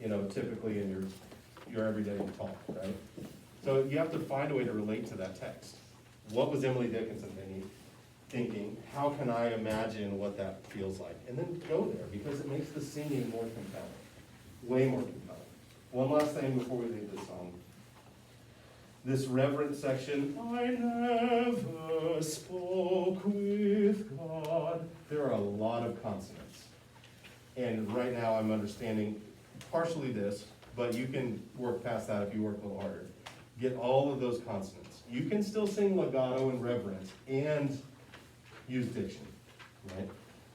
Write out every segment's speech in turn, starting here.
typically in your everyday talk, right? So you have to find a way to relate to that text. What was Emily Dickinson thinking? How can I imagine what that feels like? And then go there, because it makes the singing more compelling, way more compelling. One last thing before we leave this song. This reverent section, I never spoke with God. There are a lot of consonants. And right now I'm understanding partially this, but you can work past that if you work a little harder. Get all of those consonants. You can still sing legato and reverent and use diction, right?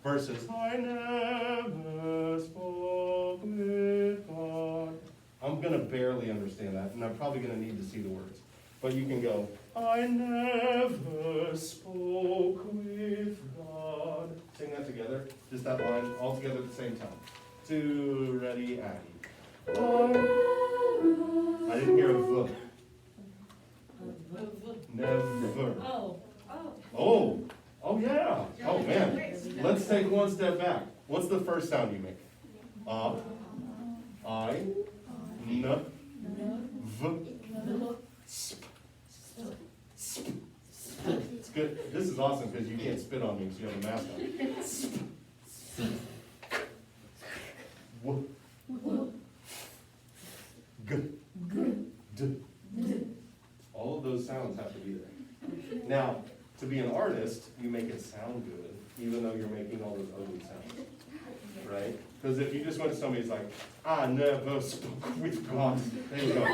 Versus, I never spoke with God. I'm gonna barely understand that, and I'm probably gonna need to see the words. But you can go, I never spoke with God. Sing that together, just that line, all together at the same time. 2, ready, Aggie. I didn't hear a V. Never. Oh yeah. Oh man. Let's take one step back. What's the first sound you make? I, N, V, sp. It's good. This is awesome because you can't spit on me because you have a mask on. Sp. W. G. D. All of those sounds have to be there. Now, to be an artist, you make it sound good, even though you're making all those ugly sounds, right? Because if you just went to somebody who's like, I never spoke with God, they would go,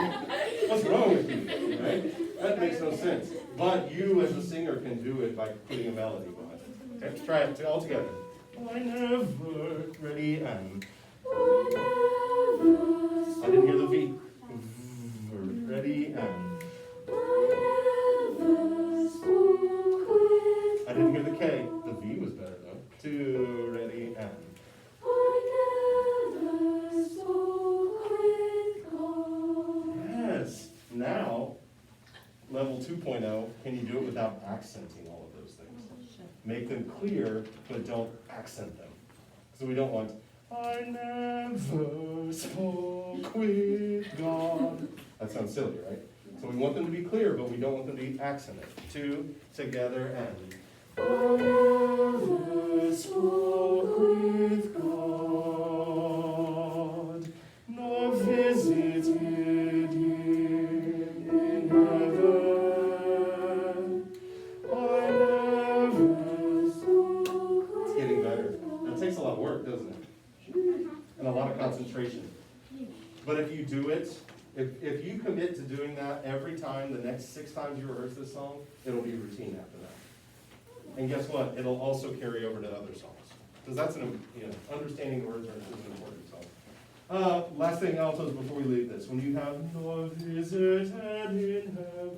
what's wrong with you, right? That makes no sense. But you as a singer can do it by putting a melody on it. Okay, let's try it all together. I never, ready, and. I didn't hear the V. Ready, and. I didn't hear the K. The V was better though. 2, ready, and. Yes. Now, level 2.0, can you do it without accenting all of those things? Make them clear, but don't accent them. So we don't want, I never spoke with God. That sounds silly, right? So we want them to be clear, but we don't want them to be accented. 2, together, and. I never spoke with God, nor visited him in heaven. I never spoke. It's getting better. That takes a lot of work, doesn't it? And a lot of concentration. But if you do it, if you commit to doing that every time, the next 6 times you rehearse this song, it'll be routine after that. And guess what? It'll also carry over to other songs. Because that's understanding words is an important song. Last thing, altos, before we leave this. When you have nor visited in heaven,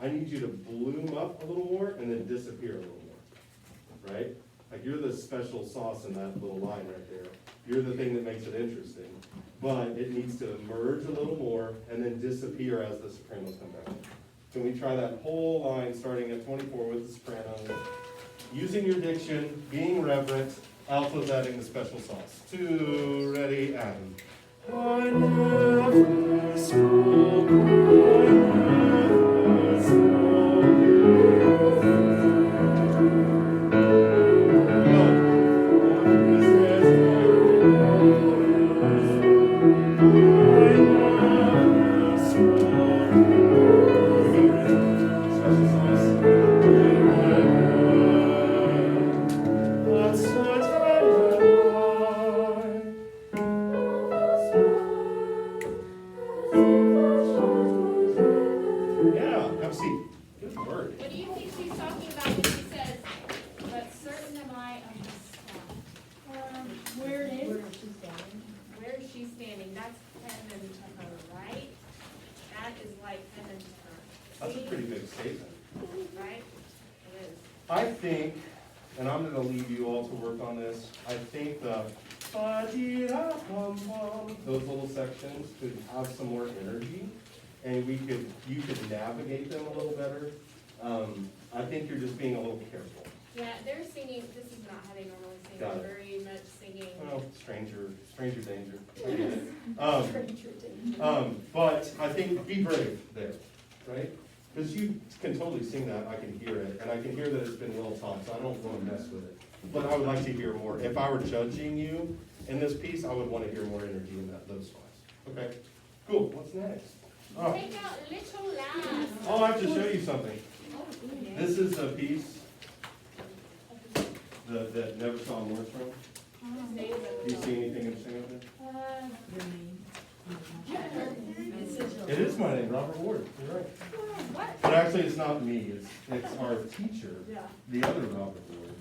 I need you to bloom up a little more and then disappear a little more. Right? Like you're the special sauce in that little line right there. You're the thing that makes it interesting. But it needs to emerge a little more and then disappear as the sopranos come back. Can we try that whole line starting at 24 with the soprano? Using your diction, being reverent, altos adding the special sauce. 2, ready, and. I never spoke, I never That's a pretty big statement. Right? It is. I think, and I'm going to leave you all to work on this, I think the those little sections could have some more energy, and you could navigate them a little better. I think you're just being a little careful. Yeah, they're singing, this is not how they normally sing, Got it. they're very much singing. Well, stranger danger. But I think be brave there, right? Because you can totally sing that, I can hear it, and I can hear that it's been well taught, so I don't want to mess with it. But I would like to hear more. If I were judging you in this piece, I would want to hear more energy in those spots. Okay, cool, what's next? Oh, Take out little lambs. oh, I have to show you something. This is a piece that never saw Nordstrom. Do you see anything interesting up there? It is my name, Robert Ward, you're right. What? But actually, it's not me, it's our teacher, the other Robert Ward.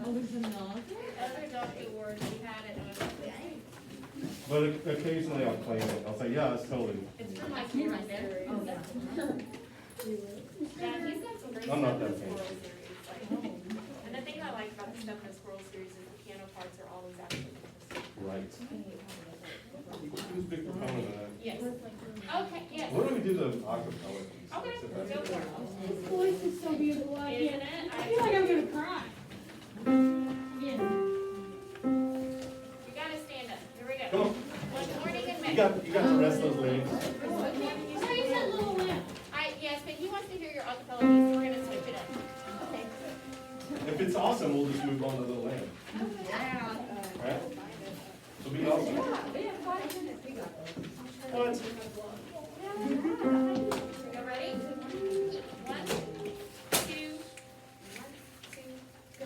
Other donkey words we had it on. But occasionally I'll claim it, I'll say, yeah, it's totally. It's from my school right there. Oh, yeah. Yeah, he's got some great I'm not stuff in that the squirrel famous. series. And the thing I like about the stuff in the squirrel series is the piano parts are always actually interesting. Right. Who's big proponent of that? Yes. Okay, yes. Why don't we do the acapella piece? Okay, If go that's for okay. it. His voice is so beautiful. I Isn't can't. it? I feel like I'm gonna cry. Yeah. You gotta stand up. Here we go. Come on, One morning in May. you got to rest those legs. Oh, you said little lamb. Yes, but he wants to hear your acapella piece, so we're gonna switch it up. Okay. If it's awesome, we'll just move on to the land. Right? It'll be awesome. What? You go ready? 1, 2, 1, 2, go.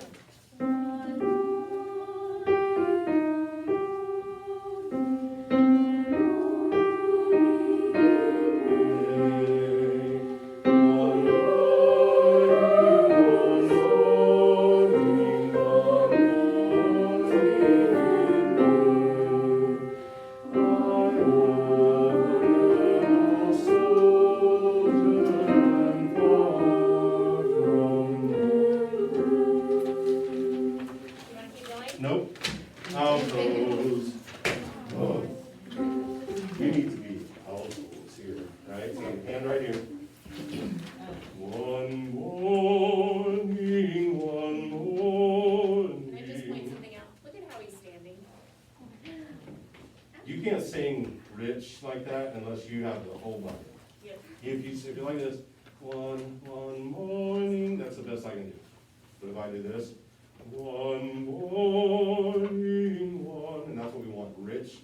You wanna keep going? Nope. Outros. Oh. You need to be outros here, right? So hand right here. One morning, one Can I just point morning. something out? Look at how he's standing. You can't sing rich like that unless you have the whole body. Yes. If you're like this, one morning, that's the best I can do. But if I do this, one morning, one, and that's what we want, rich,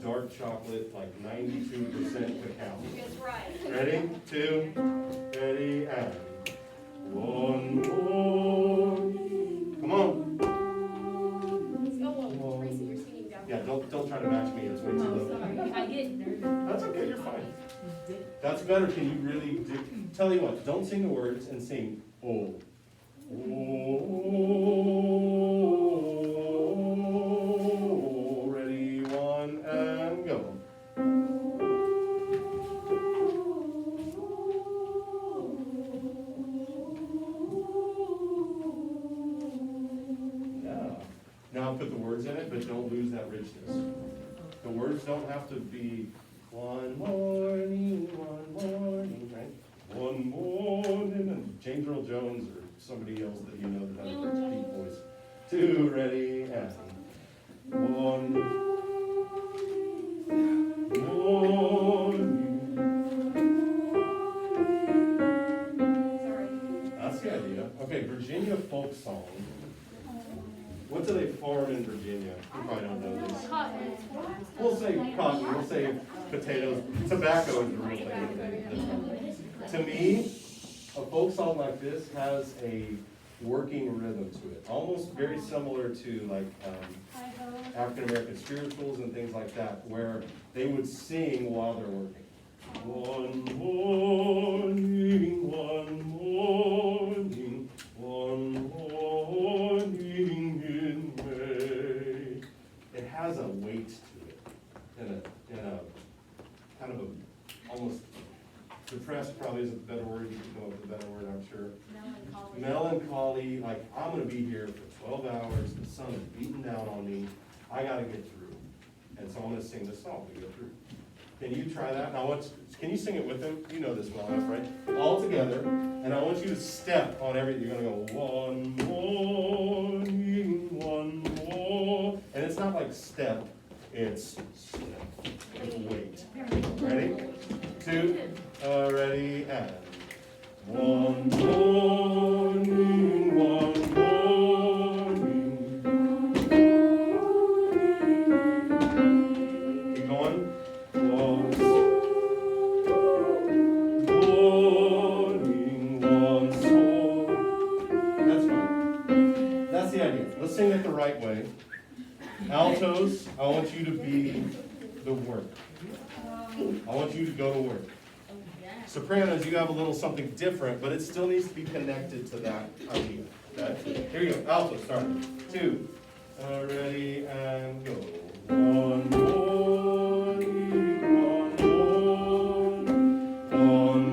dark chocolate, like 92% cacao. That's right. Ready, 2, ready, and one morning. Come on. Oh, well, Tracy, you're singing down. Yeah, don't try to match me, it's way too low. I get nervous. That's okay, you're fine. That's better, can you really do, tell you what, don't sing the words and sing, oh. Oh, ready, 1, and go. Yeah. Now put the words in it, but don't lose that richness. The words don't have to be one morning, right? One morning, and James Earl Jones or somebody else that you know that has a deep voice. 2, ready, and one morning. Sorry. That's the idea. Okay, Virginia folk song. What do they farm in Virginia? You probably don't know this. We'll say cotton, we'll say potatoes. Tobacco is the real thing. To me, a folk song like this has a working rhythm to it, almost very similar to like African American spirituals and things like that, where they would sing while they're working. One morning, one morning, one morning in May. It has a weight to it, in a kind of a almost depressed probably isn't the better word. You can come up with a better word, I'm sure. Melancholy, like I'm gonna be here for 12 hours. The sun is beating down on me. I gotta get through, and so I'm gonna sing this song to get through. Can you try that? Now, can you sing it with him? You know this well enough, right? All together, and I want you to step on everything. You're gonna go one morning, one more, and it's not like step, it's step. It's weight. work. I want you to go to work. Yeah. Sopranos, you have a little something different, but it still needs to be connected to that idea. Okay? Here you go. Alto, start. 2. Ready, and go. One more, one more, one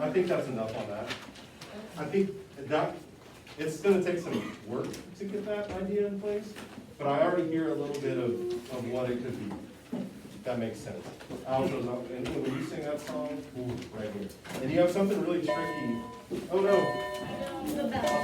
I think that's enough on that. I think that, it's gonna take some work to get that idea in place, but I already hear a little bit of what it could be. That makes sense. Alto's up, and when you sing that song, ooh, right here. And you have something really tricky. Oh no, The bell.